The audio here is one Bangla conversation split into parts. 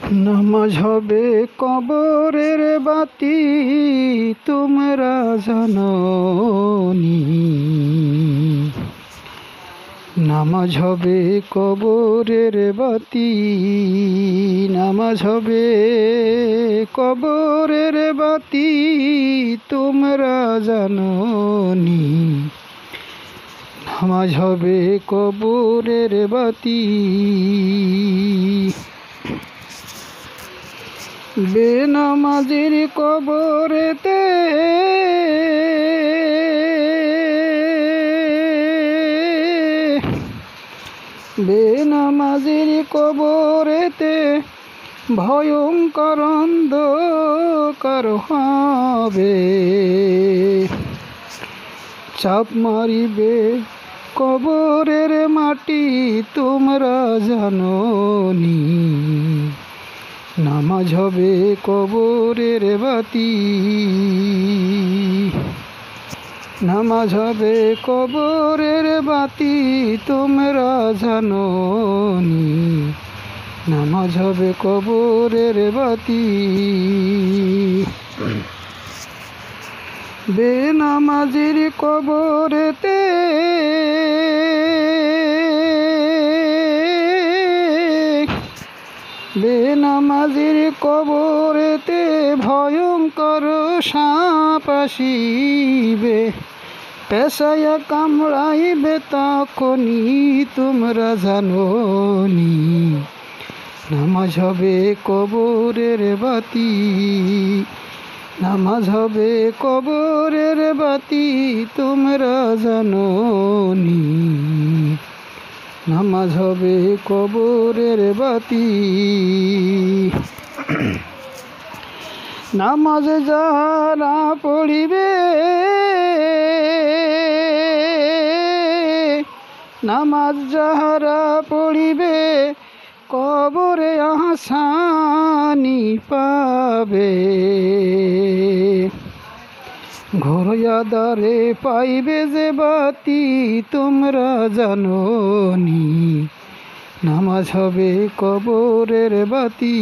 নামাজ হবে কবরের বাতি, তোমরা জানোনি। নামাজ হবে কবরের বাতি, নামাজ হবে কবরের বাতি, তোমরা জানোনি। নামাজ হবে কবরের বাতি। বেনামাজির কবরেতে বেনামাজির কবরেতে ভয়ঙ্কর অন্ধকার হবে। চাপ মারিবে কবরের মাটি, তোমরা জানোনি। নামাজ হবে কবরের বাতি, নামাজ হবে কবরের বাতি, তোমরা জানোনি। নামাজ হবে কবরের বাতি। বেনামাজির কবরেতে বেনামাজির কবরেতে ভয়ঙ্কর সাপ আসিবে, পেশায়া কামড়াইবে তখনই, তোমরা জানোনি। নামাজ হবে কবরের বাতি, নামাজ হবে কবরের বাতি, তোমরা জানোনি। নামাজ হবে কবরের বাতি। নামাজ যারা পড়িবে, নামাজ যারা পড়িবে, কবরে আসানি পাবে। ঘরয়াদারে পাইবে যে বাতি, তোমরা জানোনি। নামাজ হবে কবরের বাতি।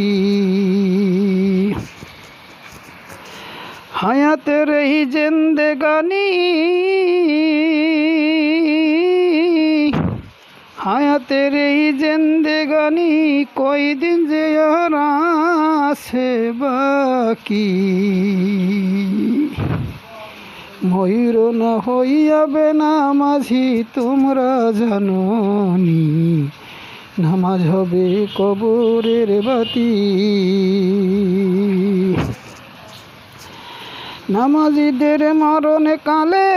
হায়াতের এই জিন্দেগানি, হায়াতের এই জিন্দেগানি, কয়দিন যে আর আছে বাকি। ময়ূর না হইয়াবে নামাজি, তোমরা জানোনি। নামাজ হবে কবরের বাতি। নামাজিদের মরণ কালে,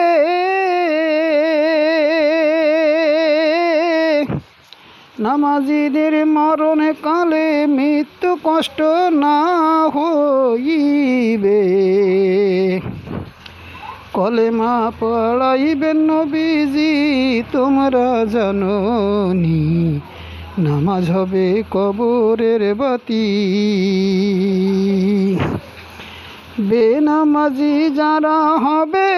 নামাজিদের মরণ কালে মৃত্যু কষ্ট না হইবে। কলেমা পড়াইবেন নবীজি, তোমরা জানোনি। নামাজ হবে কবরের বাতি। বেনামাজি যারা হবে,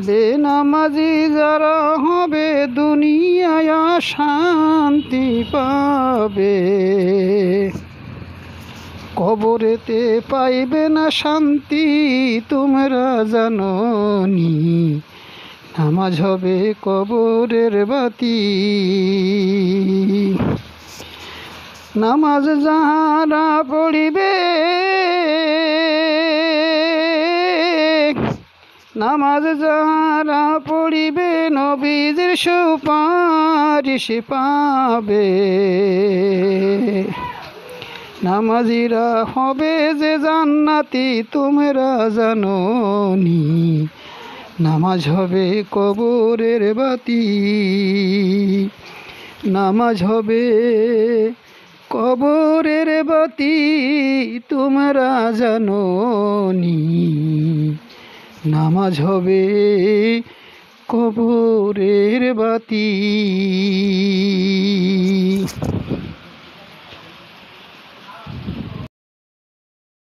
বেনামাজি যারা হবে, দুনিয়ায় শান্তি পাবে। কবরেতে পাইবে না শান্তি, তোমরা জানোনি। নামাজ হবে কবরের বাতি। নামাজ যারা পড়িবে, নামাজ যারা পড়িবে, নবীজির সুপারিশ পাবে। নামাজিরা হবে যে জান্নাতি, তোমরা জানোনি। নামাজ হবে কবরের বাতি। নামাজ হবে কবরের বাতি, তোমরা জানোনি। নামাজ হবে কবরের বাতি।